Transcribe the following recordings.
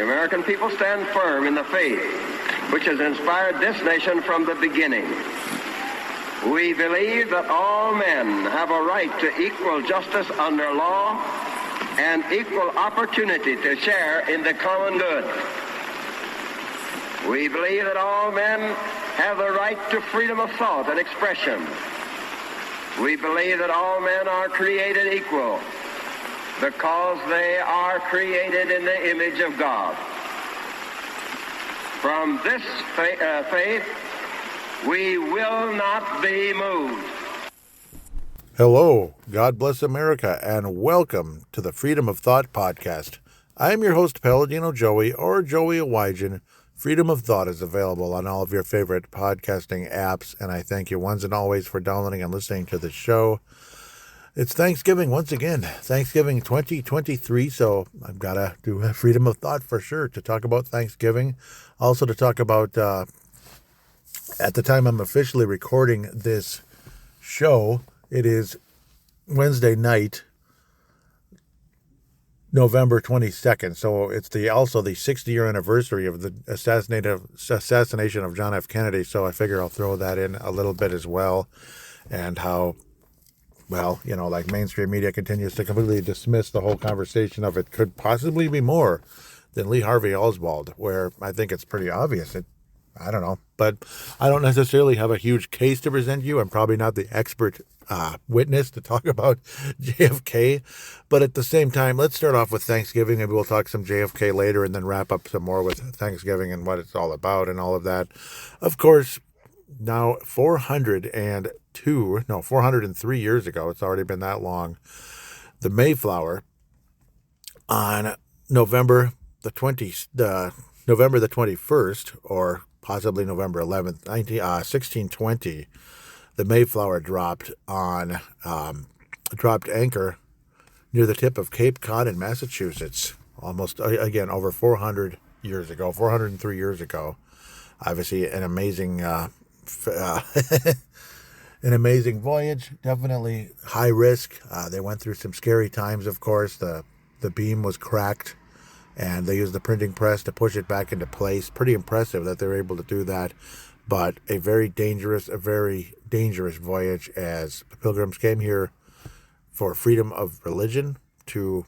the American people stand firm in the faith which has inspired this nation from the beginning. We believe that all men have a right to equal justice under law and equal opportunity to share in the common good. We believe that all men have the right to freedom of thought and expression. We believe that all men are created equal because they are created in the image of God. From this faith, we will not be moved. Hello, God bless America, and welcome to the Freedom of Thought podcast. I am your host, Paladino Joey, or Joey Awajan. Freedom of Thought is available on all of your favorite podcasting apps, and I thank you once and always for downloading and listening to the show. It's Thanksgiving once again, Thanksgiving 2023, so I've got to do a Freedom of Thought for sure to talk about Thanksgiving. Also to talk about, at the time I'm officially recording this show, it is Wednesday night, November 22nd, so it's also the 60-year anniversary of the assassination of John F. Kennedy, so I figure I'll throw that in a little bit as well, and how, well, you know, like mainstream media continues to completely dismiss the whole conversation of it could possibly be more than Lee Harvey Oswald, where I think it's pretty obvious. I don't know, but I don't necessarily have a huge case to present you. I'm probably not the expert witness to talk about JFK, but at the same time, let's start off with Thanksgiving. Maybe we'll talk some JFK later and then wrap up some more with Thanksgiving and what it's all about and all of that. Of course, now 403 years ago, it's already been that long, the Mayflower on November the 21st, or possibly November 11th, 1620, the Mayflower dropped anchor near the tip of Cape Cod in Massachusetts, almost, again, over 403 years ago. Obviously, an amazing, an amazing voyage, definitely high risk. They went through some scary times, of course. The beam was cracked, and they used the printing press to push it back into place. Pretty impressive that they were able to do that, but a very dangerous voyage, as the Pilgrims came here for freedom of religion, to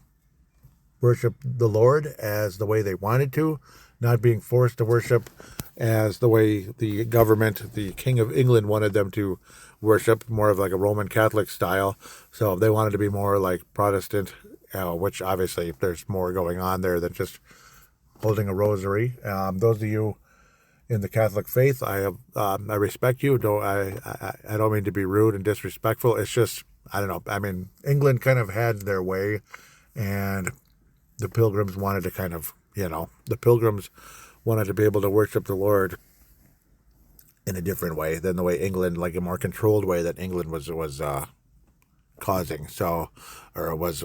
worship the Lord as the way they wanted to, not being forced to worship as the way the government, the King of England, wanted them to worship, more of like a Roman Catholic style. So they wanted to be more like Protestant, which obviously there's more going on there than just holding a rosary. Those of you in the Catholic faith, I respect you. I don't mean to be rude and disrespectful. It's just, I don't know. I mean, England kind of had their way, and the Pilgrims wanted to kind of, the Pilgrims wanted to be able to worship the Lord in a different way than the way England, like a more controlled way that England was causing. So, or was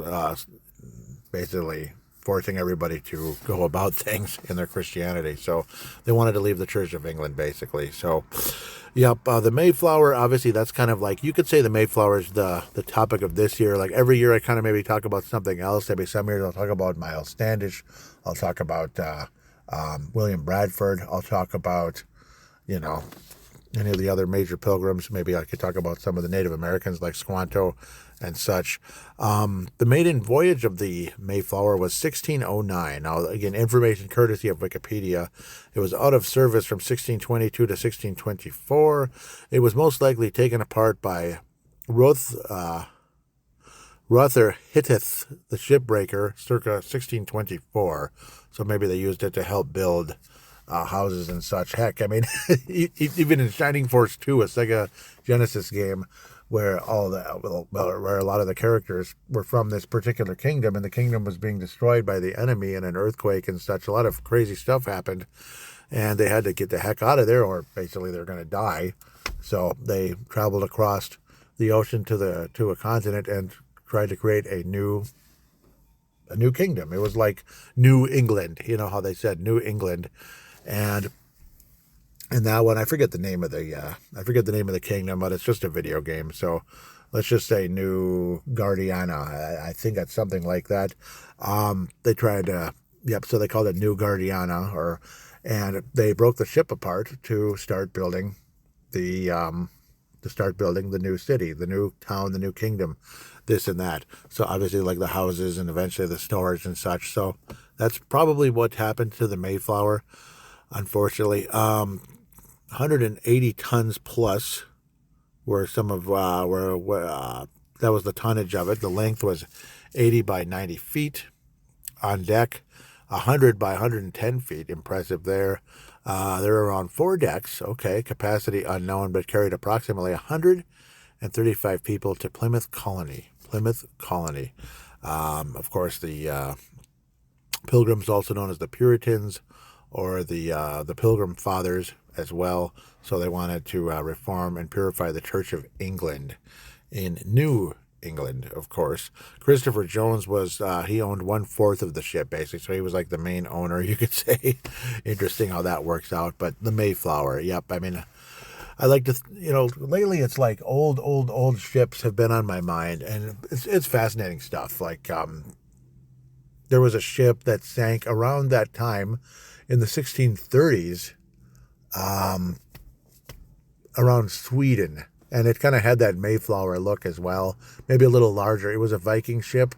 basically forcing everybody to go about things in their Christianity. So they wanted to leave the Church of England, basically. So, yep, the Mayflower, obviously, that's kind of like, you could say the Mayflower is the topic of this year. Like every year I kind of maybe talk about something else. Maybe some years I'll talk about Miles Standish. I'll talk about William Bradford. I'll talk about, any of the other major pilgrims. Maybe I could talk about some of the Native Americans like Squanto and such. The maiden voyage of the Mayflower was 1609. Now, again, information courtesy of Wikipedia. It was out of service from 1622 to 1624. It was most likely taken apart by Rother Hittith, the shipbreaker, circa 1624. So maybe they used it to help build houses and such. Heck, I mean, even in Shining Force 2, a Sega Genesis game, where where a lot of the characters were from this particular kingdom, and the kingdom was being destroyed by the enemy in an earthquake and such. A lot of crazy stuff happened, and they had to get the heck out of there, or basically they're going to die. So they traveled across the ocean to a continent and tried to create a new kingdom. It was like New England, how they said New England, and that one, I forget the name of the kingdom, but it's just a video game. So let's just say New Guardiana. I think that's something like that. They tried to Yep, so they called it New Guardiana, and they broke the ship apart to start building the the new city, the new town, the new kingdom, this and that. So obviously, like the houses and eventually the stores and such. So that's probably what happened to the Mayflower. Unfortunately, 180 tons plus were some of that was the tonnage of it. The length was 80 by 90 feet on deck. 100 by 110 feet. Impressive there. There are around 4 decks. Okay, capacity unknown, but carried approximately 135 people to Plymouth Colony. Plymouth Colony. Of course, the Pilgrims, also known as the Puritans, or the Pilgrim Fathers as well. So they wanted to reform and purify the Church of England in New England, of course. Christopher Jones was, he owned 1/4 of the ship, basically, so he was like the main owner, you could say. Interesting how that works out. But the Mayflower, yep, I mean, I like to, lately it's like old ships have been on my mind, and it's fascinating stuff. Like, there was a ship that sank around that time in the 1630s, around Sweden. And it kind of had that Mayflower look as well, maybe a little larger. It was a Viking ship,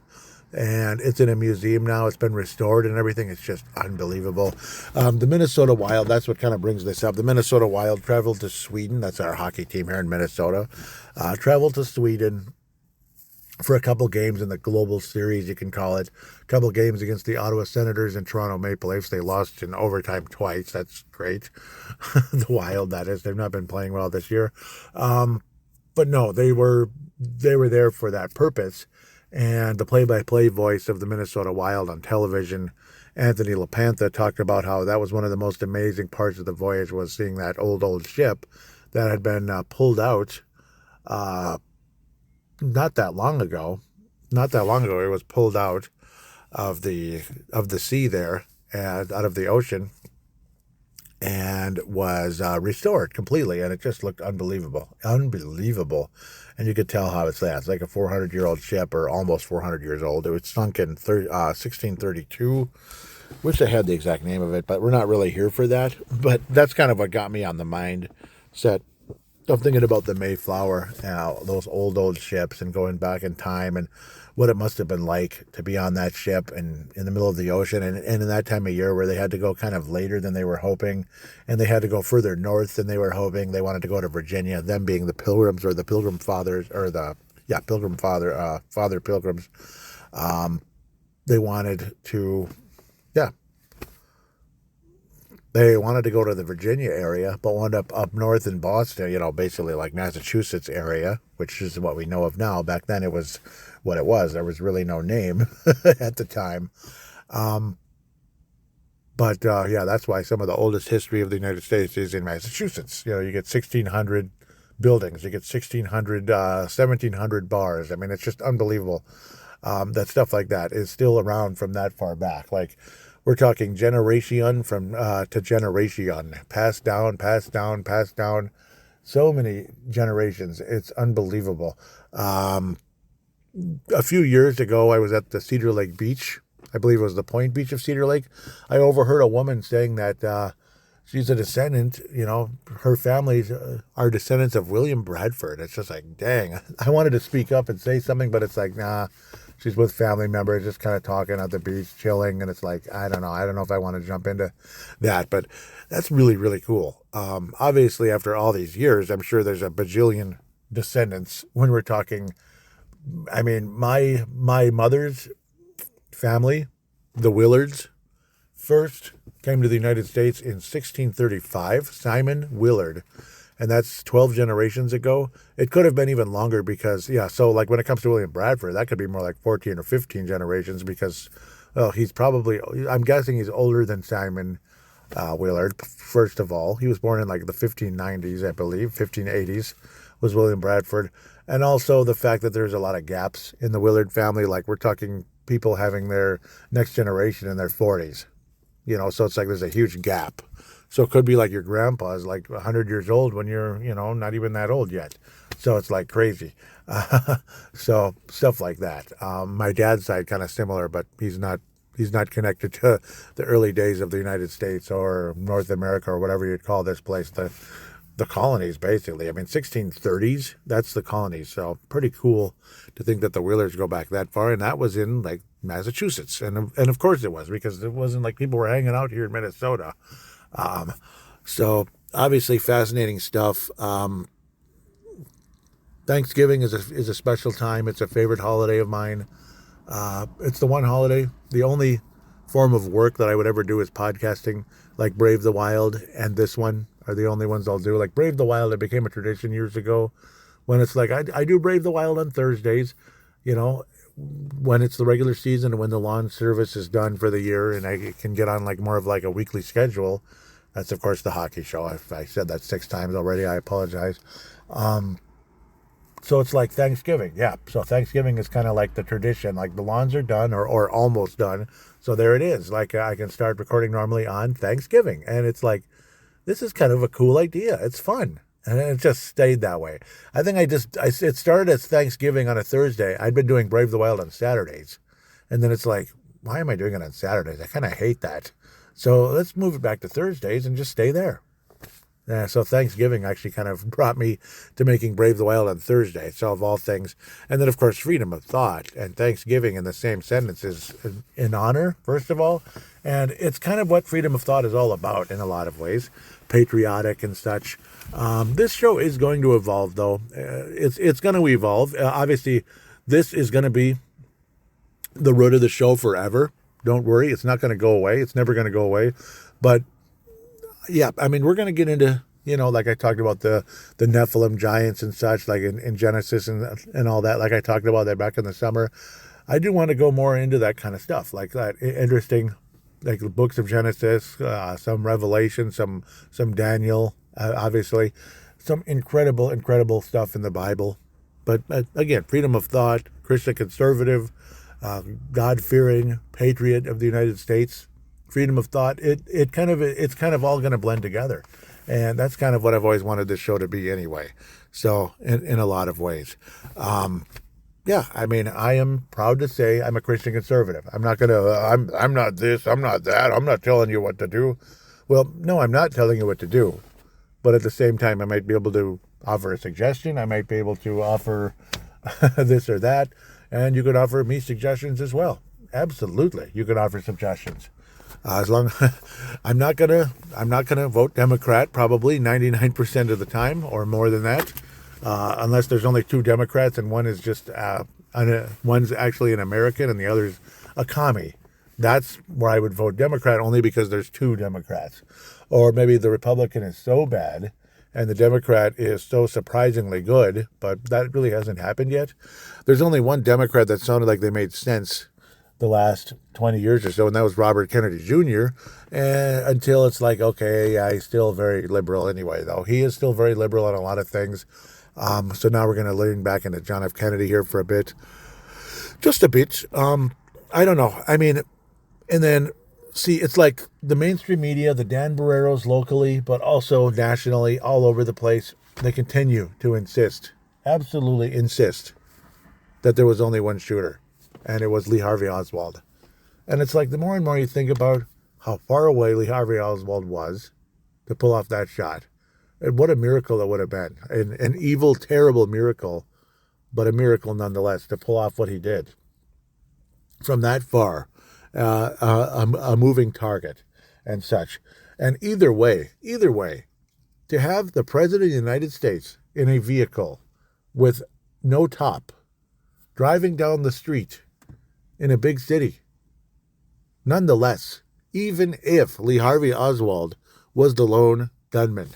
and it's in a museum now. It's been restored and everything. It's just unbelievable. The Minnesota Wild, that's what kind of brings this up. The Minnesota Wild traveled to Sweden. That's our hockey team here in Minnesota. Traveled to Sweden for a couple games in the Global Series, you can call it. A couple games against the Ottawa Senators and Toronto Maple Leafs. They lost in overtime twice. That's great. The Wild, that is. They've not been playing well this year. But no, they were there for that purpose. And the play-by-play voice of the Minnesota Wild on television, Anthony LaPantha, talked about how that was one of the most amazing parts of the voyage, was seeing that old ship that had been pulled out not that long ago. Not that long ago, it was pulled out of the sea there, and out of the ocean, and was restored completely, and it just looked unbelievable. And you could tell how it's that. It's like a 400-year-old ship, or almost 400 years old. It was sunk in 1632. Wish I had the exact name of it, but we're not really here for that. But that's kind of what got me on the mind set. I'm thinking about the Mayflower, those old ships, and going back in time, and what it must have been like to be on that ship and in the middle of the ocean, and in that time of year where they had to go kind of later than they were hoping, and they had to go further north than they were hoping. They wanted to go to Virginia, them being the Pilgrims, or the Pilgrim Fathers, or Father Pilgrims. They wanted to, They wanted to go to the Virginia area, but wound up north in Boston, basically like Massachusetts area, which is what we know of now. Back then it was what it was. There was really no name at the time. But that's why some of the oldest history of the United States is in Massachusetts. You get 1,600 buildings. You get 1,700 bars. I mean, it's just unbelievable that stuff like that is still around from that far back. Like, we're talking generation to generation, passed down. So many generations. It's unbelievable. A few years ago, I was at the Cedar Lake Beach. I believe it was the Point Beach of Cedar Lake. I overheard a woman saying that she's a descendant, her family are descendants of William Bradford. It's just like, dang. I wanted to speak up and say something, but it's like, nah. She's with family members, just kind of talking at the beach, chilling, and it's like, I don't know if I want to jump into that, but that's really, really cool. Obviously, after all these years, I'm sure there's a bajillion descendants when we're talking. I mean, my mother's family, the Willards, first came to the United States in 1635, Simon Willard. And that's 12 generations ago. It could have been even longer because, so like when it comes to William Bradford, that could be more like 14 or 15 generations because, he's probably, I'm guessing he's older than Simon Willard, first of all. He was born in like the 1590s, I believe, 1580s was William Bradford. And also the fact that there's a lot of gaps in the Willard family, like we're talking people having their next generation in their 40s, so it's like there's a huge gap. So it could be like your grandpa's like 100 years old when you're, not even that old yet. So it's like crazy. So stuff like that. My dad's side kind of similar, but he's not He's not connected to the early days of the United States or North America or whatever you'd call this place, the colonies, basically. I mean, 1630s, that's the colonies. So pretty cool to think that the Wheelers go back that far. And that was in, like, Massachusetts. And of course it was, because it wasn't like people were hanging out here in Minnesota. So obviously fascinating stuff. Thanksgiving is a special time. It's a favorite holiday of mine. It's the one holiday, the only form of work that I would ever do is podcasting, like Brave the Wild and this one are the only ones I'll do. Like Brave the Wild, it became a tradition years ago when it's like, I do Brave the Wild on Thursdays, you know, when it's the regular season and when the lawn service is done for the year and I can get on like more of like a weekly schedule. That's, of course, the hockey show. If I said that 6 times already, I apologize. So it's like Thanksgiving. Yeah. So Thanksgiving is kind of like the tradition. Like the lawns are done or almost done. So there it is. Like I can start recording normally on Thanksgiving. And it's like, this is kind of a cool idea. It's fun. And it just stayed that way. I think it started as Thanksgiving on a Thursday. I'd been doing Brave the Wild on Saturdays. And then it's like, why am I doing it on Saturdays? I kind of hate that. So let's move it back to Thursdays and just stay there. Yeah, so Thanksgiving actually kind of brought me to making Brave the Wild on Thursday, so of all things. And then, of course, freedom of thought and Thanksgiving in the same sentence is in honor, first of all. And it's kind of what freedom of thought is all about in a lot of ways, patriotic and such. This show is going to evolve, though. It's going to evolve. Obviously, this is going to be the root of the show forever. Don't worry, it's not going to go away. It's never going to go away. But yeah, I mean, we're going to get into, you know, like I talked about the Nephilim giants and such, like in Genesis and all that, like I talked about that back in the summer. I do want to go more into that kind of stuff, like that interesting, like the books of Genesis, some Revelation, some Daniel, obviously, some incredible stuff in the Bible. But again, freedom of thought, Christian conservative, God-fearing patriot of the United States. Freedom of thought, it's kind of all going to blend together. And that's kind of what I've always wanted this show to be anyway. So in a lot of ways. Yeah, I mean, I am proud to say I'm a Christian conservative. I'm not going to, I'm not this, I'm not that, I'm not telling you what to do. Well, no, I'm not telling you what to do. But at the same time, I might be able to offer a suggestion. I might be able to offer this or that. And you could offer me suggestions as well. Absolutely. You could offer suggestions. As long I'm not gonna vote Democrat probably 99% of the time or more than that, unless there's only 2 Democrats and one is just one's actually an American and the other's a commie. That's where I would vote Democrat, only because there's 2 Democrats, or maybe the Republican is so bad and the Democrat is so surprisingly good, but that really hasn't happened yet. There's only one Democrat that sounded like they made sense the last 20 years or so, and that was Robert Kennedy Jr., and until it's like, okay, yeah, he's still very liberal anyway, though. He is still very liberal on a lot of things. So now we're going to lean back into John F. Kennedy here for a bit. Just a bit. I don't know. I mean, and then, see, it's like the mainstream media, the Dan Barreros locally, but also nationally, all over the place, they continue to insist, absolutely insist, that there was only one shooter. And it was Lee Harvey Oswald. And it's like the more and more you think about how far away Lee Harvey Oswald was to pull off that shot, and what a miracle it would have been. An evil, terrible miracle, but a miracle nonetheless to pull off what he did. From that far, a moving target and such. And either way, to have the President of the United States in a vehicle with no top, driving down the street in a big city. Nonetheless, even if Lee Harvey Oswald was the lone gunman,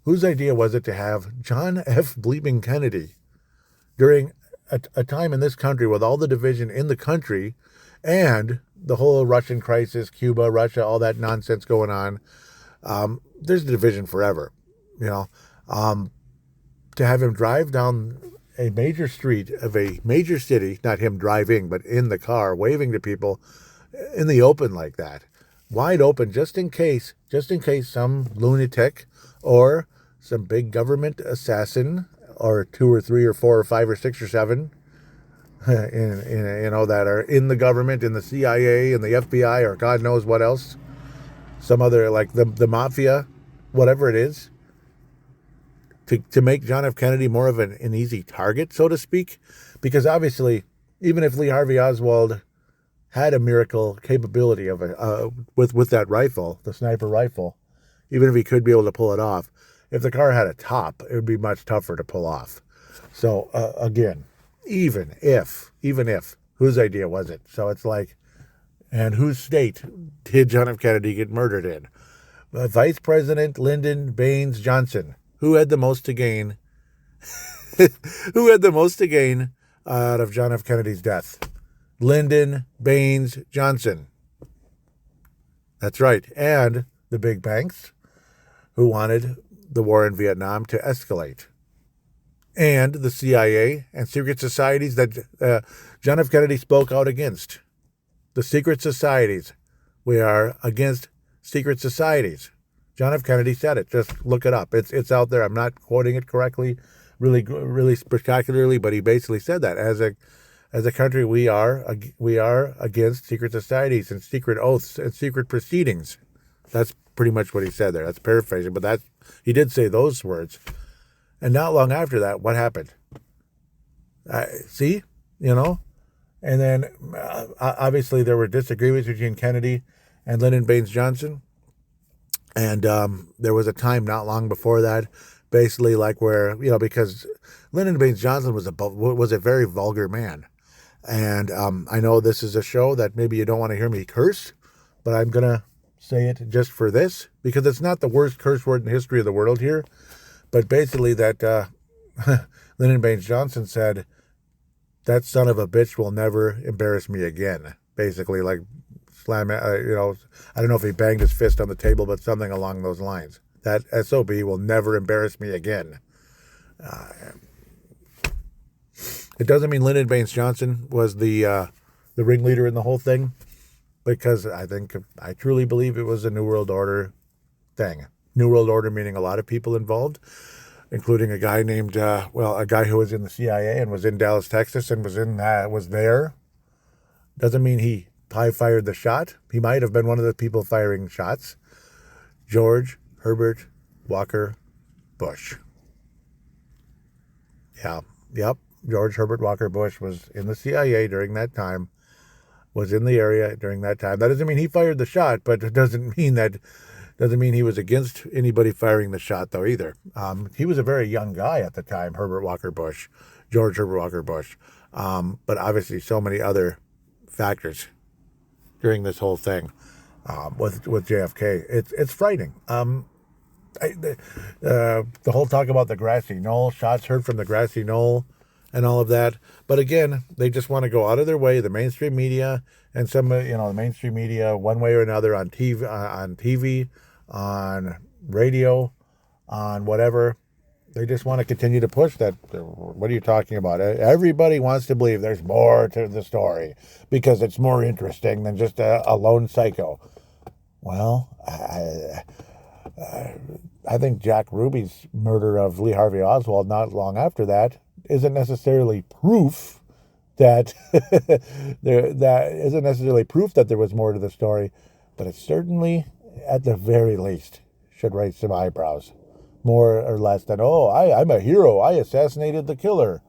whose idea was it to have John F. Bleeping Kennedy during a time in this country with all the division in the country and the whole Russian crisis, Cuba, Russia, all that nonsense going on? There's a division forever, you know. To have him drive down a major street of a major city, not him driving, but in the car, waving to people in the open like that, wide open, just in case some lunatic or some big government assassin or 2 or 3 or 4 or 5 or 6 or 7 that are in the government, in the CIA, and the FBI, or God knows what else, some other, like the mafia, whatever it is, to make John F. Kennedy more of an easy target, so to speak, because obviously, even if Lee Harvey Oswald had a miracle capability of with that rifle, the sniper rifle, even if he could be able to pull it off, if the car had a top, it would be much tougher to pull off. So again, even if, whose idea was it? So it's like, and whose state did John F. Kennedy get murdered in? Vice President Lyndon Baines Johnson. Who had the most to gain? Who had the most to gain out of John F. Kennedy's death? Lyndon Baines Johnson. That's right. And the big banks who wanted the war in Vietnam to escalate. And the CIA and secret societies that John F. Kennedy spoke out against. The secret societies. We are against secret societies. John F. Kennedy said it. Just look it up. It's out there. I'm not quoting it correctly, really spectacularly, but he basically said that as a country, we are against secret societies and secret oaths and secret proceedings. That's pretty much what he said there. That's paraphrasing, but he did say those words. And not long after that, what happened? See, and then obviously there were disagreements between Kennedy and Lyndon Baines Johnson. And there was a time not long before that, basically like where, because Lyndon Baines Johnson was a very vulgar man. And I know this is a show that maybe you don't want to hear me curse, but I'm going to say it just for this, because it's not the worst curse word in the history of the world here. But basically that Lyndon Baines Johnson said, that son of a bitch will never embarrass me again. Basically, like, slam, I don't know if he banged his fist on the table, but something along those lines. That SOB will never embarrass me again. It doesn't mean Lyndon Baines Johnson was the ringleader in the whole thing, because I truly believe it was a New World Order thing. New World Order meaning a lot of people involved, including a guy named, a guy who was in the CIA and was in Dallas, Texas, and was there. Doesn't mean he fired the shot. He might have been one of the people firing shots. George Herbert Walker Bush. Yeah. Yep. George Herbert Walker Bush was in the CIA during that time, was in the area during that time. That doesn't mean he fired the shot, but it doesn't mean he was against anybody firing the shot, though, either. He was a very young guy at the time, George Herbert Walker Bush. But obviously so many other factors during this whole thing with JFK. It's frightening. The whole talk about the grassy knoll, shots heard from the grassy knoll, and all of that. But again, they just want to go out of their way, the mainstream media, and the mainstream media, one way or another, on TV, on radio, on whatever. They just want to continue to push that. What are you talking about? Everybody wants to believe there's more to the story because it's more interesting than just a lone psycho. Well, I think Jack Ruby's murder of Lee Harvey Oswald not long after that isn't necessarily proof that there was more to the story, but it certainly, at the very least, should raise some eyebrows, more or less than, I'm a hero, I assassinated the killer.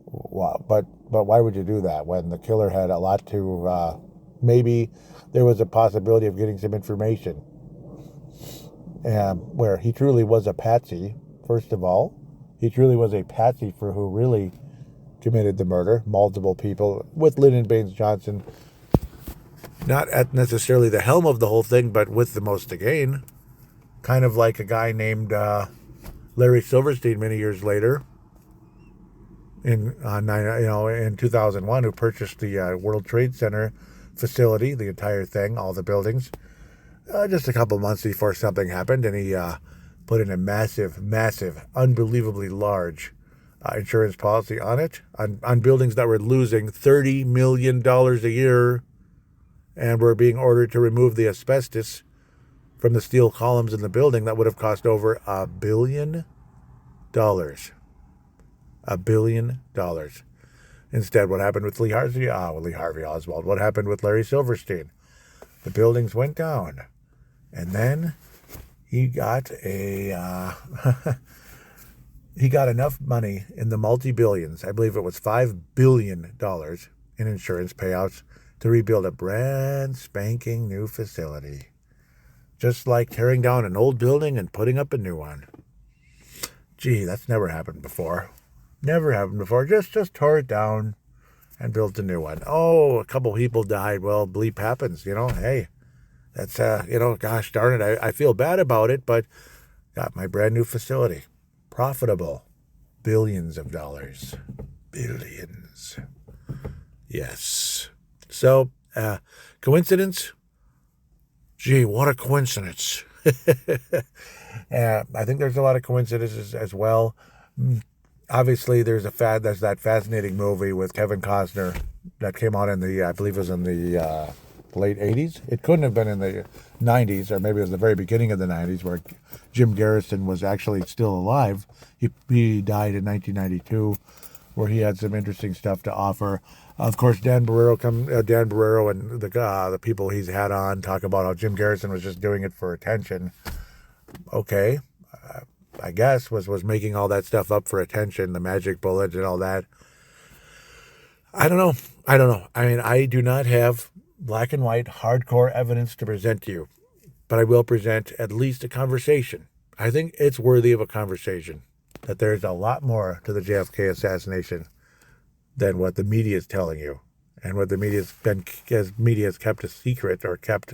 Well, but why would you do that when the killer had a lot to? Maybe there was a possibility of getting some information, where he truly was a patsy. First of all, he truly was a patsy for who really committed the murder. Multiple people, with Lyndon Baines Johnson not at necessarily the helm of the whole thing, but with the most to gain. Kind of like a guy named Larry Silverstein many years later, in 2001, who purchased the World Trade Center facility, the entire thing, all the buildings, just a couple months before something happened, and he put in a massive, unbelievably large insurance policy on it, on buildings that were losing $30 million a year and were being ordered to remove the asbestos from the steel columns in the building. That would have cost over $1 billion. $1 billion. Instead, what happened with Lee Harvey Oswald? What happened with Larry Silverstein? The buildings went down. And then he got he got enough money in the multi-billions. I believe it was $5 billion in insurance payouts to rebuild a brand spanking new facility. Just like tearing down an old building and putting up a new one. Gee, that's never happened before. Never happened before. Just tore it down and built a new one. Oh, a couple people died. Well, bleep happens, Hey, that's, gosh darn it. I feel bad about it, but got my brand new facility. Profitable. Billions of dollars. Billions. Yes. So, coincidence? Gee, what a coincidence. I think there's a lot of coincidences as well. Obviously, there's that fascinating movie with Kevin Costner that came out in I believe it was in the late 80s. It couldn't have been in the 90s, or maybe it was the very beginning of the 90s, where Jim Garrison was actually still alive. He died in 1992, where he had some interesting stuff to offer. Of course, Dan Barreiro and the people he's had on talk about how Jim Garrison was just doing it for attention. Okay, I guess was making all that stuff up for attention, the magic bullet and all that. I don't know. I mean, I do not have black and white hardcore evidence to present to you, but I will present at least a conversation. I think it's worthy of a conversation, that there's a lot more to the JFK assassination than what the media is telling you, and what the media has kept a secret, or kept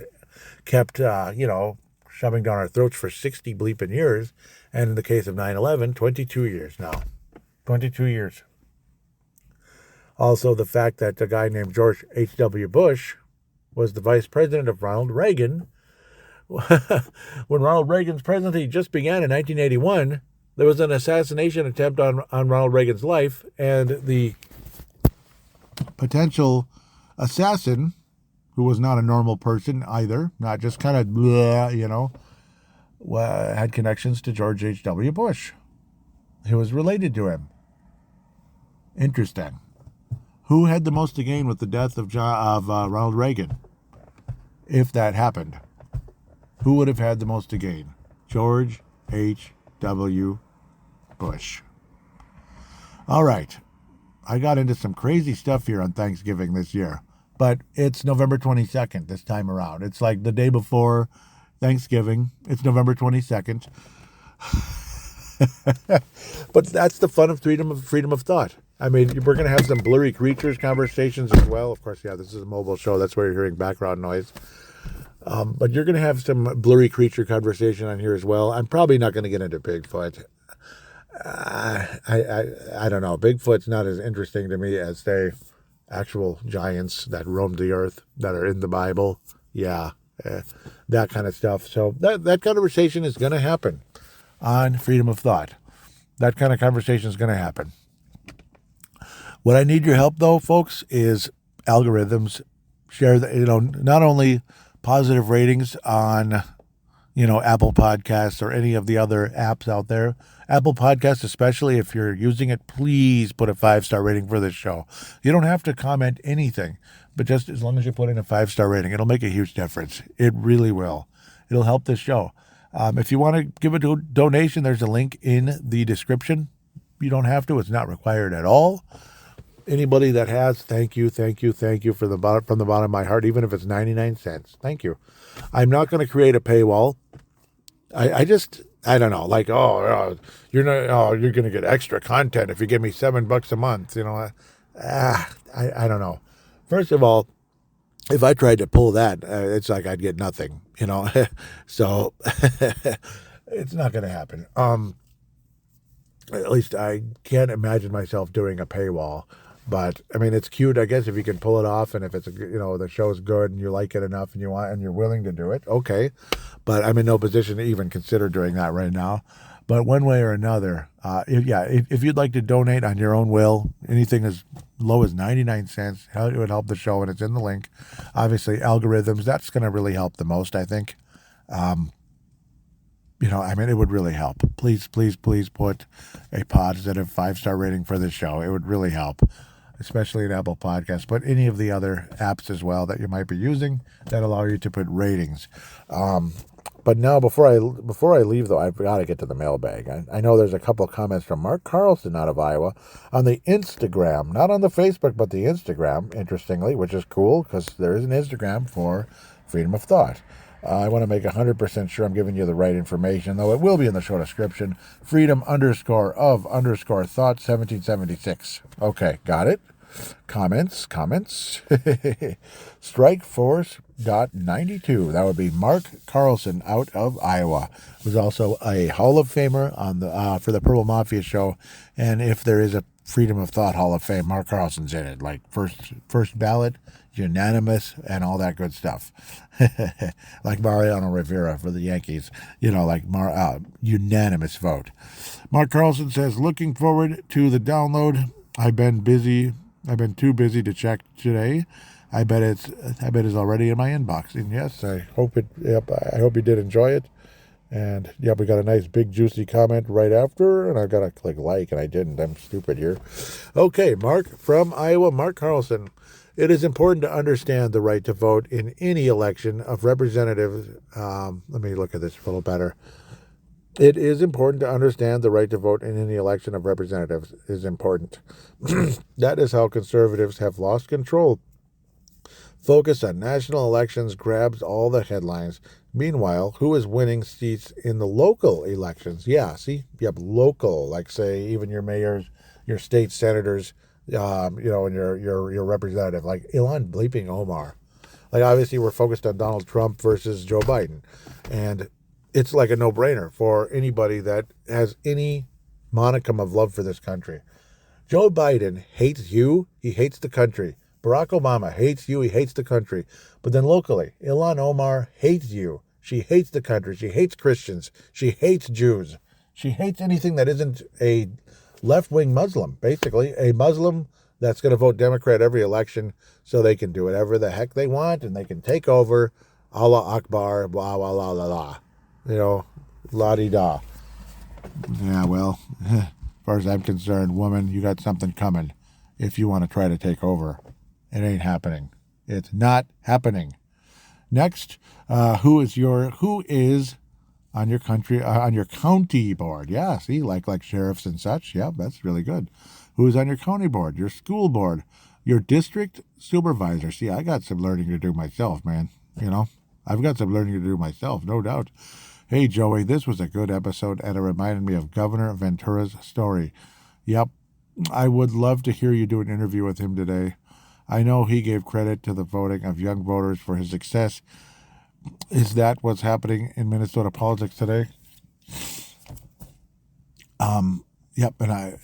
shoving down our throats for 60 bleeping years. And in the case of 9/11, 22 years now. 22 years. Also, the fact that a guy named George H.W. Bush was the vice president of Ronald Reagan. When Ronald Reagan's presidency just began in 1981, there was an assassination attempt on Ronald Reagan's life, and the potential assassin, who was not a normal person either, not just kind of had connections to George H.W. Bush. He was related to him. Interesting. Who had the most to gain with the death of Ronald Reagan? If that happened, who would have had the most to gain? George H.W. Bush. All right. I got into some crazy stuff here on Thanksgiving this year, but it's November 22nd this time around. It's like the day before Thanksgiving. It's November 22nd. But that's the fun of freedom of thought. I mean, we're going to have some blurry creatures conversations as well. Of course, yeah, this is a mobile show. That's where you're hearing background noise. But you're going to have some blurry creature conversation on here as well. I'm probably not going to get into Bigfoot. I don't know. Bigfoot's not as interesting to me as, say, actual giants that roamed the earth, that are in the Bible. Yeah, that kind of stuff. So that conversation is going to happen on Freedom of Thought. That kind of conversation is going to happen. What I need your help, though, folks, is algorithms. Share not only positive ratings on, Apple Podcasts or any of the other apps out there. Apple Podcasts, especially if you're using it, please put a 5-star rating for this show. You don't have to comment anything, but just as long as you put in a 5-star rating, it'll make a huge difference. It really will. It'll help this show. If you want to give a donation, there's a link in the description. You don't have to. It's not required at all. Anybody that has, thank you from the bottom of my heart, even if it's 99 cents. Thank you. I'm not going to create a paywall. I don't know, like, you're going to get extra content if you give me $7 a month. I don't know. First of all, if I tried to pull that, it's like I'd get nothing, so it's not going to happen. At least I can't imagine myself doing a paywall. But I mean, it's cute, I guess, if you can pull it off, and if it's the show's good and you like it enough and you're willing to do it, okay. But I'm in no position to even consider doing that right now. But one way or another, if you'd like to donate on your own will, anything as low as 99 cents, it would help the show, and it's in the link. Obviously, algorithms, that's going to really help the most, I think. It would really help. Please put a positive 5-star rating for this show. It would really help. especially in Apple Podcasts, but any of the other apps as well that you might be using that allow you to put ratings. But now, before I leave, though, I've got to get to the mailbag. I know there's a couple of comments from Mark Carlson out of Iowa on the Instagram, not on the Facebook, but the Instagram, interestingly, which is cool because there is an Instagram for freedom of thought. I want to make 100% sure I'm giving you the right information, though it will be in the show description. Freedom_of_thought 1776. Okay, got it. Comments. Strikeforce.92. That would be Mark Carlson out of Iowa. Was also a Hall of Famer on the for the Purple Mafia show. And if there is a Freedom of Thought Hall of Fame, Mark Carlson's in it. Like first ballot, unanimous, and all that good stuff. Like Mariano Rivera for the Yankees. Like unanimous vote. Mark Carlson says, looking forward to the download. I've been too busy to check today. I bet it's already in my inbox. And yes, I hope it. Yep, I hope you did enjoy it. And yep, we got a nice big juicy comment right after, and I gotta click like, and I didn't. I'm stupid here. Okay, Mark from Iowa, Mark Carlson. It is important to understand the right to vote in any election of representatives. Let me look at this a little better. It is important to understand the right to vote in any election of representatives is important. That is how conservatives have lost control. Focus on national elections grabs all the headlines. Meanwhile, who is winning seats in the local elections? Yeah, see? Yep, local. Like, say, even your mayors, your state senators, and your representative. Like Ilhan bleeping Omar. Like, obviously, we're focused on Donald Trump versus Joe Biden. And it's like a no-brainer for anybody that has any monicum of love for this country. Joe Biden hates you. He hates the country. Barack Obama hates you. He hates the country. But then locally, Ilhan Omar hates you. She hates the country. She hates Christians. She hates Jews. She hates anything that isn't a left-wing Muslim, basically. A Muslim that's going to vote Democrat every election so they can do whatever the heck they want and they can take over. Allah Akbar, blah, blah, blah, blah, blah. La-di-da. Yeah, well, as far as I'm concerned, woman, you got something coming if you want to try to take over. It ain't happening. It's not happening. Next, who is on your county board? Yeah, see, like sheriffs and such. Yeah, that's really good. Who is on your county board? Your school board? Your district supervisor? See, I got some learning to do myself, man. I've got some learning to do myself, no doubt. Hey, Joey, this was a good episode, and it reminded me of Governor Ventura's story. Yep, I would love to hear you do an interview with him today. I know he gave credit to the voting of young voters for his success. Is that what's happening in Minnesota politics today? Yep, and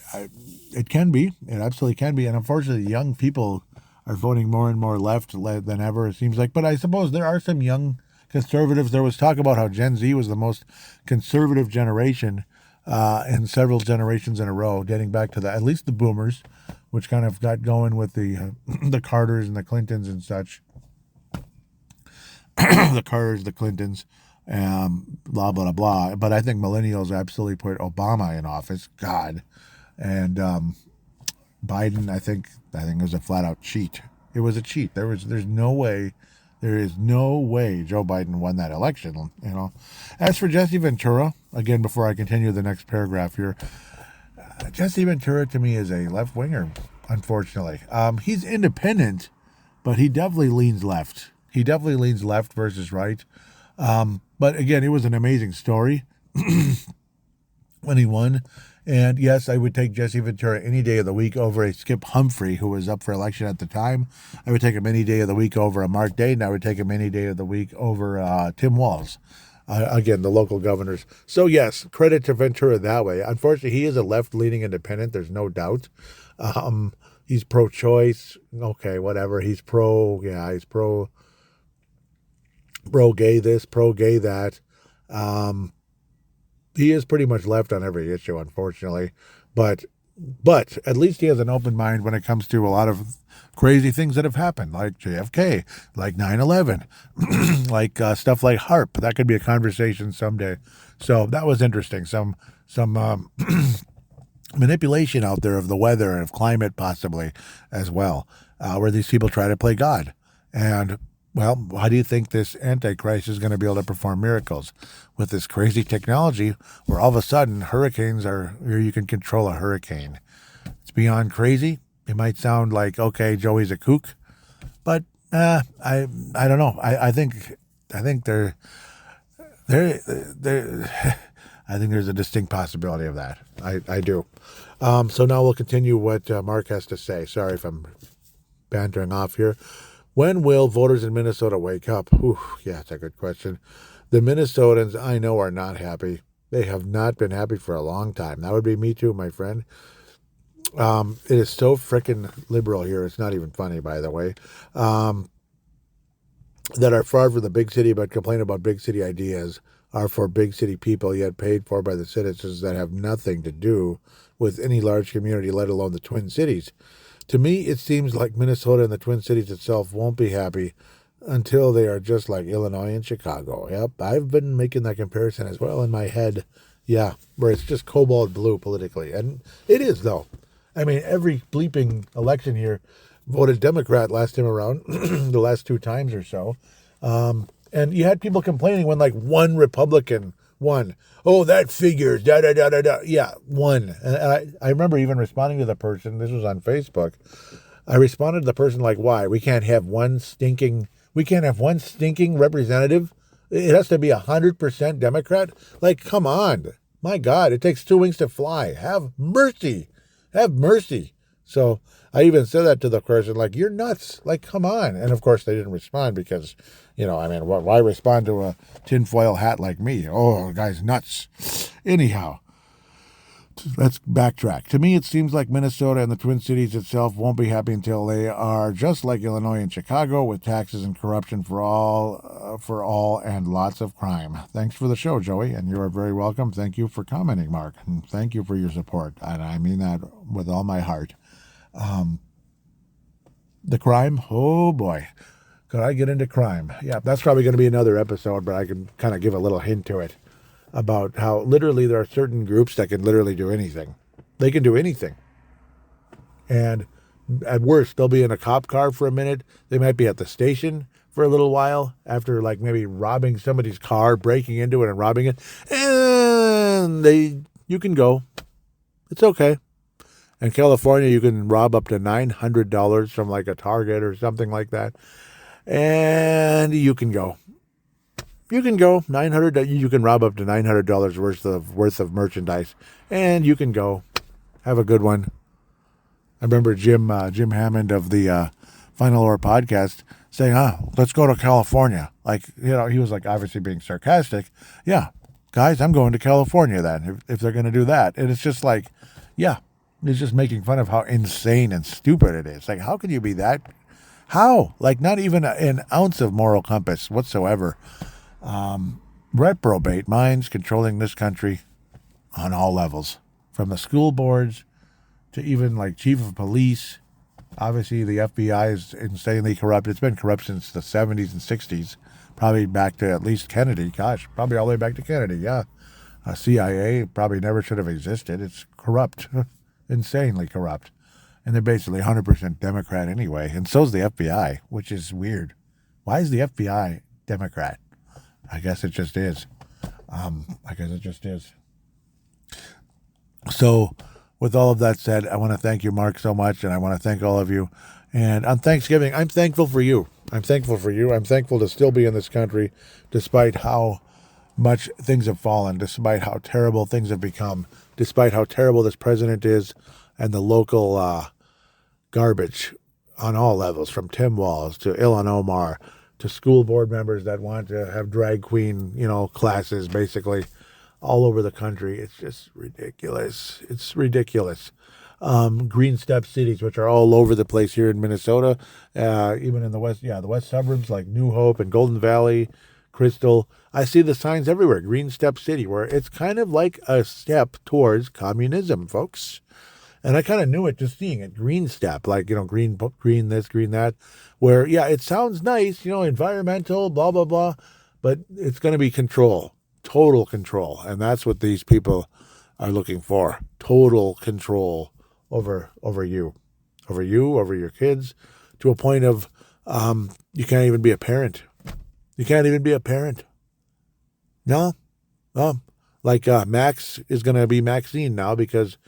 it can be. It absolutely can be. And unfortunately, young people are voting more and more left than ever, it seems like. But I suppose there are some young conservatives. There was talk about how Gen Z was the most conservative generation in several generations in a row, dating back to at least the boomers, which kind of got going with the the Carters and the Clintons and such. The Carters, the Clintons, blah, blah, blah. But I think millennials absolutely put Obama in office. God. And Biden, I think it was a flat-out cheat. It was a cheat. There is no way Joe Biden won that election, As for Jesse Ventura, again, before I continue the next paragraph here, Jesse Ventura to me is a left-winger, unfortunately. He's independent, but he definitely leans left. He definitely leans left versus right. But again, it was an amazing story when he won. And yes, I would take Jesse Ventura any day of the week over a Skip Humphrey, who was up for election at the time. I would take him any day of the week over a Mark Dayton. I would take him any day of the week over Tim Walz. Again, the local governors. So yes, credit to Ventura that way. Unfortunately, he is a left-leaning independent. There's no doubt. He's pro-choice. Okay, whatever. He's pro-gay this, pro-gay that. He is pretty much left on every issue, unfortunately. But at least he has an open mind when it comes to a lot of crazy things that have happened, like JFK, like 9/11, like stuff like HARP. That could be a conversation someday. So that was interesting. Some manipulation out there of the weather and of climate possibly as well, where these people try to play God. And, well, how do you think this Antichrist is going to be able to perform miracles with this crazy technology where all of a sudden hurricanes are, or you can control a hurricane? It's beyond crazy. It might sound like, okay, Joey's a kook, but I don't know. I think they're I think there's a distinct possibility of that. I do. So now we'll continue what Mark has to say. Sorry if I'm bantering off here. When will voters in Minnesota wake up? Ooh, yeah, that's a good question. The Minnesotans I know are not happy. They have not been happy for a long time. That would be me too, my friend. It is so frickin' liberal here. It's not even funny, by the way. That are far from the big city but complain about big city ideas are for big city people, yet paid for by the citizens that have nothing to do with any large community, let alone the Twin Cities. To me, it seems like Minnesota and the Twin Cities itself won't be happy until they are just like Illinois and Chicago. Yep, I've been making that comparison as well in my head. Yeah, where it's just cobalt blue politically. And it is, though. I mean, every bleeping election here voted Democrat last time around, the last 2 times or so. And you had people complaining when like one Republican won. Oh, that figures, da-da-da-da-da. Yeah, one. And I remember even responding to the person, this was on Facebook. I responded to the person like, why? We can't have one stinking representative? It has to be 100% Democrat? Like, come on. My God, it takes 2 wings to fly. Have mercy. Have mercy. So I even said that to the person, like, you're nuts. Like, come on. And, of course, they didn't respond because, I mean, why respond to a tinfoil hat like me? Oh, the guy's nuts. Anyhow, let's backtrack. To me, it seems like Minnesota and the Twin Cities itself won't be happy until they are just like Illinois and Chicago with taxes and corruption for all, and lots of crime. Thanks for the show, Joey, and you are very welcome. Thank you for commenting, Mark, and thank you for your support. And I mean that with all my heart. The crime, oh boy, could I get into crime? Yeah, that's probably going to be another episode, but I can kind of give a little hint to it about how literally there are certain groups that can literally do anything. They can do anything. And at worst, they'll be in a cop car for a minute. They might be at the station for a little while after like maybe robbing somebody's car, breaking into it and robbing it. And you can go. It's okay. In California, you can rob up to $900 from like a Target or something like that. And you can go. You can go. You can rob up to $900 worth of merchandise. And you can go. Have a good one. I remember Jim Hammond of the Final Hour podcast saying, let's go to California. Like, he was like obviously being sarcastic. Yeah, guys, I'm going to California then if they're going to do that. And it's just like, yeah. It's just making fun of how insane and stupid it is. Like, how can you be that? How? Like, not even an ounce of moral compass whatsoever. Reprobate minds controlling this country on all levels. From the school boards to even, like, chief of police. Obviously, the FBI is insanely corrupt. It's been corrupt since the 70s and 60s. Probably back to at least Kennedy. Gosh, probably all the way back to Kennedy, yeah. CIA probably never should have existed. It's corrupt. Insanely corrupt. And they're basically 100% Democrat anyway. And so's the FBI, which is weird. Why is the FBI Democrat? I guess it just is. So, with all of that said, I want to thank you, Mark, so much. And I want to thank all of you. And on Thanksgiving, I'm thankful for you. I'm thankful to still be in this country, despite how much things have fallen, despite how terrible things have become, despite how terrible this president is, and the local garbage on all levels, from Tim Walz to Ilan Omar to school board members that want to have drag queen, classes basically all over the country. It's just ridiculous. It's ridiculous. Green step cities, which are all over the place here in Minnesota, even in the west suburbs like New Hope and Golden Valley, Crystal. I see the signs everywhere. Green Step City, where it's kind of like a step towards communism, folks. And I kind of knew it just seeing it. Green Step, like, green this, green that. Where, yeah, it sounds nice, environmental, blah, blah, blah. But it's going to be control, total control. And that's what these people are looking for. Total control over you, over your kids, to a point of you can't even be a parent. You can't even be a parent. No. Like Max is going to be Maxine now because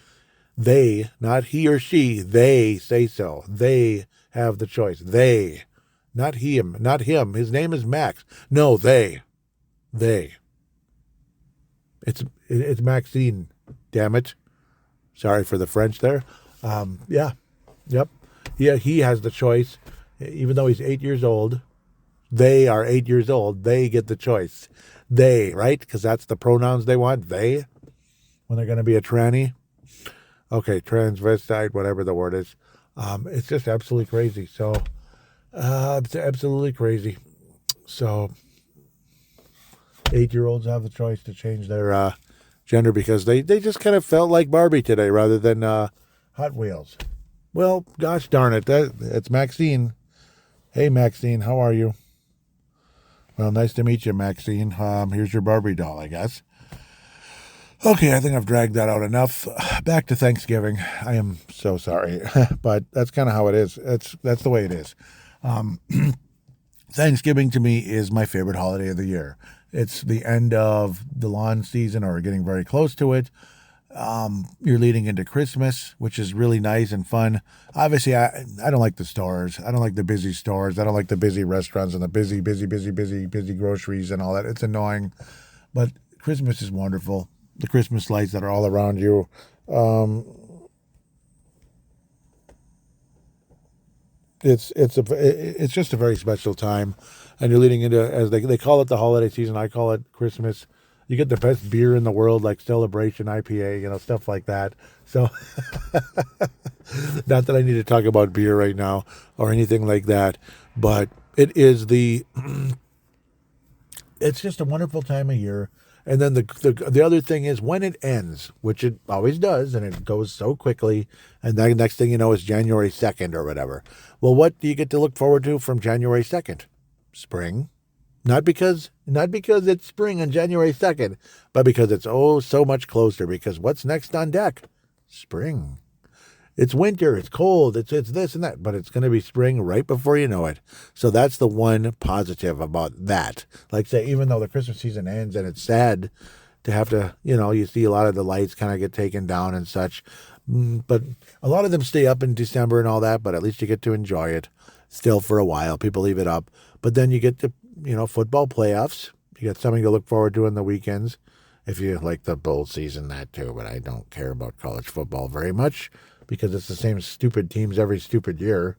they, not he or she, they say so. They have the choice. They, not him, not him. His name is Max. No, they. It's Maxine. Damn it. Sorry for the French there. Yeah. Yep. Yeah, he has the choice. Even though he's 8 years old, they are 8 years old. They get the choice. They, right? Because that's the pronouns they want. They. When they're going to be a tranny. Okay, transvestite, whatever the word is. It's just absolutely crazy. So, it's absolutely crazy. So, 8-year-olds have the choice to change their gender because they just kind of felt like Barbie today rather than Hot Wheels. Well, gosh darn it, it's Maxine. Hey, Maxine, how are you? Well, nice to meet you, Maxine. Here's your Barbie doll, I guess. Okay, I think I've dragged that out enough. Back to Thanksgiving. I am so sorry, but that's kind of how it is. That's the way it is. Thanksgiving to me is my favorite holiday of the year. It's the end of the lawn season, or getting very close to it. You're leading into Christmas, which is really nice and fun. Obviously, I don't like the stores. I don't like the busy stores. I don't like the busy restaurants and the busy groceries and all that. It's annoying. But Christmas is wonderful. The Christmas lights that are all around you. It's just a very special time. And you're leading into, as they call it, the holiday season. I call it Christmas. You get the best beer in the world, like Celebration IPA, stuff like that. So, not that I need to talk about beer right now or anything like that, but it is it's just a wonderful time of year. And then the other thing is when it ends, which it always does, and it goes so quickly, and then the next thing you know is January 2nd or whatever. Well, what do you get to look forward to from January 2nd? Spring. Not because it's spring on January 2nd, but because it's so much closer. Because what's next on deck? Spring. It's winter, it's cold, it's this and that, but it's going to be spring right before you know it. So that's the one positive about that. Like, say, even though the Christmas season ends and it's sad to have to, you see a lot of the lights kind of get taken down and such, but a lot of them stay up in December and all that, but at least you get to enjoy it still for a while. People leave it up. But then you get to, football playoffs. You got something to look forward to in the weekends. If you like the bowl season, that too, but I don't care about college football very much because it's the same stupid teams every stupid year.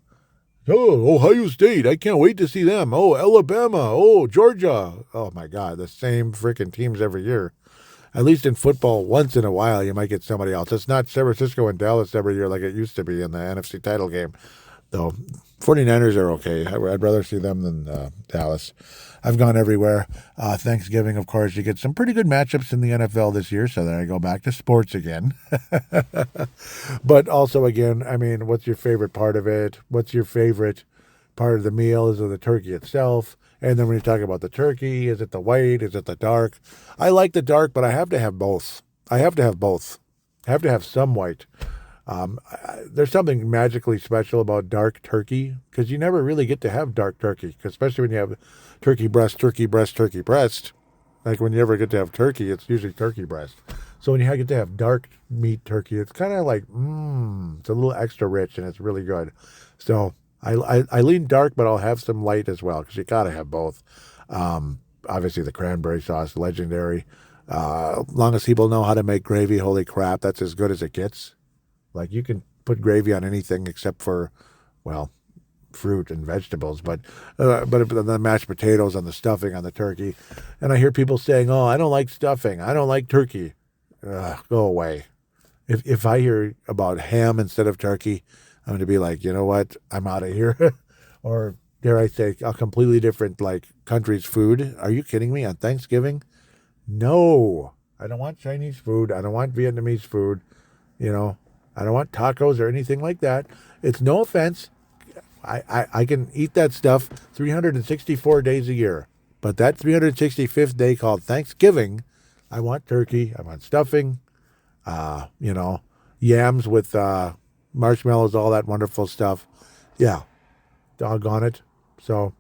Oh, Ohio State, I can't wait to see them. Oh, Alabama. Oh, Georgia. Oh, my God, the same freaking teams every year. At least in football, once in a while, you might get somebody else. It's not San Francisco and Dallas every year like it used to be in the NFC title game. Though 49ers are okay. I'd rather see them than Dallas. I've gone everywhere. Thanksgiving, of course, you get some pretty good matchups in the NFL this year, so then I go back to sports again. But also, again, I mean, what's your favorite part of it? What's your favorite part of the meal? Is it the turkey itself? And then when you talk about the turkey, is it the white? Is it the dark? I like the dark, but I have to have both. I have to have some white. There's something magically special about dark turkey because you never really get to have dark turkey, especially when you have turkey breast. Like when you ever get to have turkey, it's usually turkey breast. So when you get to have dark meat turkey, it's kind of like, it's a little extra rich and it's really good. So I lean dark, but I'll have some light as well because you got to have both. Obviously the cranberry sauce, legendary. Long as people know how to make gravy, holy crap, that's as good as it gets. Like, you can put gravy on anything except for, well, fruit and vegetables, but the mashed potatoes and the stuffing on the turkey. And I hear people saying, oh, I don't like stuffing. I don't like turkey. Go away. If I hear about ham instead of turkey, I'm going to be like, you know what? I'm out of here. Or dare I say, a completely different, country's food. Are you kidding me? On Thanksgiving? No. I don't want Chinese food. I don't want Vietnamese food. I don't want tacos or anything like that. It's no offense. I can eat that stuff 364 days a year. But that 365th day called Thanksgiving, I want turkey. I want stuffing. You know, yams with marshmallows, all that wonderful stuff. Yeah, doggone it. So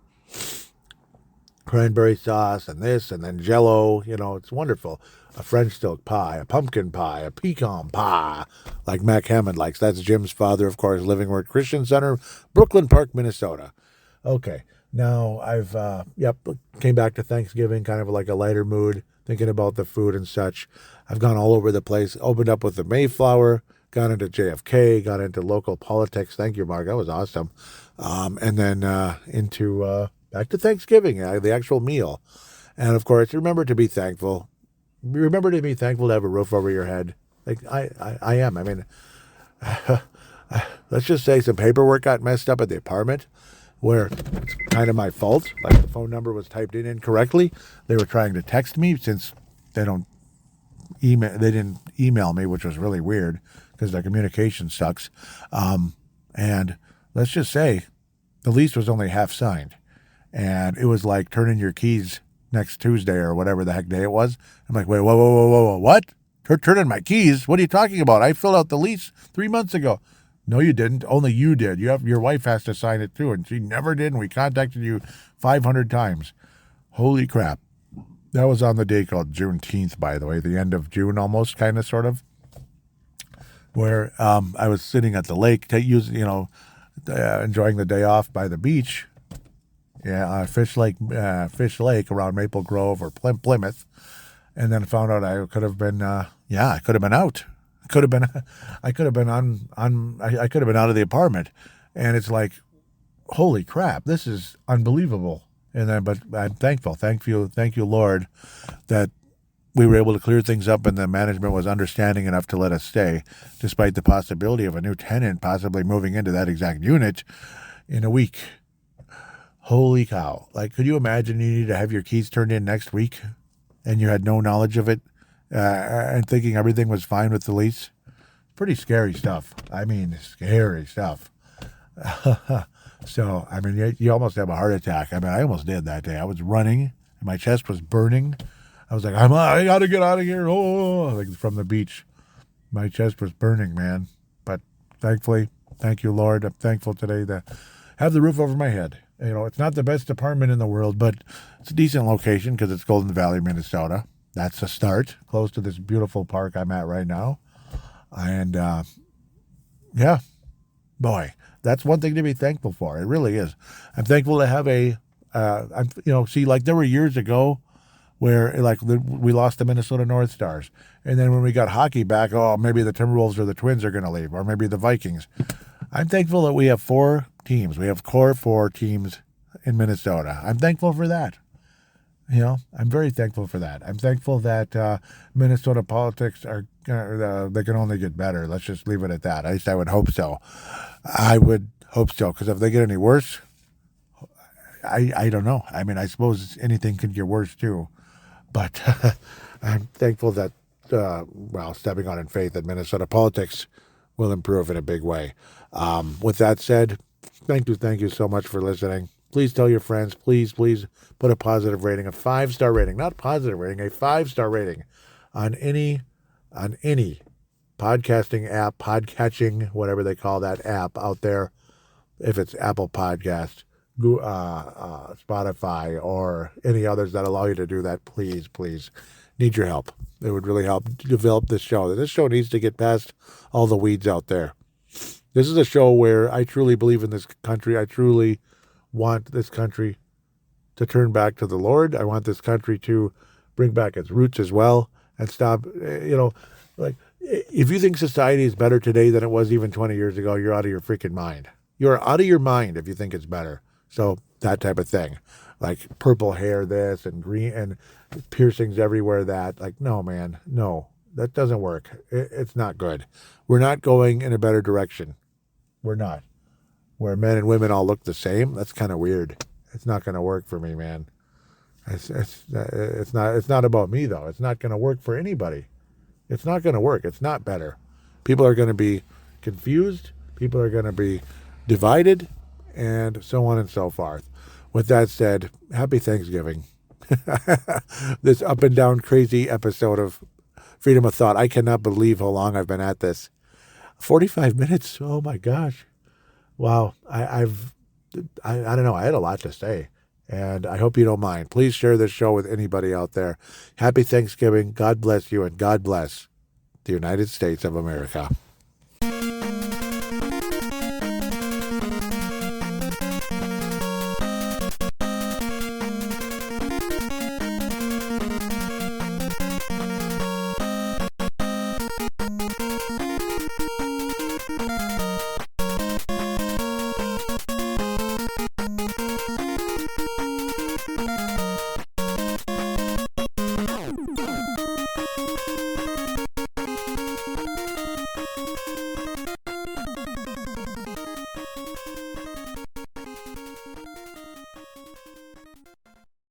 cranberry sauce and this and then Jello. You know, it's wonderful. A French silk pie, a pumpkin pie, a pecan pie, like Mac Hammond likes. That's Jim's father, of course, Living Word Christian Center, Brooklyn Park, Minnesota. Okay, now I've, came back to Thanksgiving, kind of like a lighter mood, thinking about the food and such. I've gone all over the place, opened up with the Mayflower, got into JFK, got into local politics. Thank you, Mark. That was awesome. And then into back to Thanksgiving, the actual meal. And of course, remember to be thankful. Remember to be thankful to have a roof over your head. Like I am. I mean, let's just say some paperwork got messed up at the apartment where it's kind of my fault. Like the phone number was typed in incorrectly. They were trying to text me since they didn't email me, which was really weird because their communication sucks. And let's just say the lease was only half signed. And it was like turn in your keys next Tuesday or whatever the heck day it was. I'm like, wait, whoa, what? Turn in my keys? What are you talking about? I filled out the lease 3 months ago. No, you didn't. Only you did. Your wife has to sign it too, and she never did, and we contacted you 500 times. Holy crap. That was on the day called Juneteenth, by the way, the end of June almost, kind of, sort of, where I was sitting at the lake, enjoying the day off by the beach. Yeah, Fish Lake around Maple Grove or Plymouth, and then found out I could have been, I could have been out. I could have been out of the apartment, and it's like, holy crap, this is unbelievable. And then, but I'm thankful, thank you, Lord, that we were able to clear things up, and the management was understanding enough to let us stay, despite the possibility of a new tenant possibly moving into that exact unit in a week. Holy cow. Like, could you imagine you need to have your keys turned in next week and you had no knowledge of it and thinking everything was fine with the lease? Pretty scary stuff. I mean, scary stuff. So, I mean, you almost have a heart attack. I mean, I almost did that day. I was running and my chest was burning. I was like, I got to get out of here. Oh, like from the beach. My chest was burning, man. But thankfully, thank you, Lord. I'm thankful today to have the roof over my head. You know, it's not the best apartment in the world, but it's a decent location because it's Golden Valley, Minnesota. That's a start, close to this beautiful park I'm at right now. And, boy, that's one thing to be thankful for. It really is. I'm thankful to have there were years ago where, like, we lost the Minnesota North Stars. And then when we got hockey back, maybe the Timberwolves or the Twins are going to leave, or maybe the Vikings. I'm thankful that we have 4 teams. We have core 4 teams in Minnesota. I'm thankful for that. I'm very thankful for that. I'm thankful that Minnesota politics they can only get better. Let's just leave it at that. At least I would hope so. I would hope so, because if they get any worse, I don't know. I mean, I suppose anything could get worse too. But I'm thankful that, stepping on in faith, that Minnesota politics will improve in a big way. With that said, thank you so much for listening. Please tell your friends. Please put a positive rating, a 5-star rating, not positive rating, a 5-star rating on any podcasting app, podcatching, whatever they call that app out there. If it's Apple Podcast, Spotify, or any others that allow you to do that, please need your help. It would really help develop this show. This show needs to get past all the weeds out there. This is a show where I truly believe in this country. I truly want this country to turn back to the Lord. I want this country to bring back its roots as well and stop, like, if you think society is better today than it was even 20 years ago, you're out of your freaking mind. You're out of your mind if you think it's better. So that type of thing, like purple hair, this, and green, and piercings everywhere, that, like, no, man, no, that doesn't work. It's not good. We're not going in a better direction. We're not. Where men and women all look the same, that's kind of weird. It's not going to work for me, man. It's not about me, though. It's not going to work for anybody. It's not going to work. It's not better. People are going to be confused. People are going to be divided, and so on and so forth. With that said, happy Thanksgiving. This up and down crazy episode of freedom of thought. I cannot believe how long I've been at this. 45 minutes. Oh my gosh. Wow. I don't know. I had a lot to say, and I hope you don't mind. Please share this show with anybody out there. Happy Thanksgiving. God bless you, and God bless the United States of America.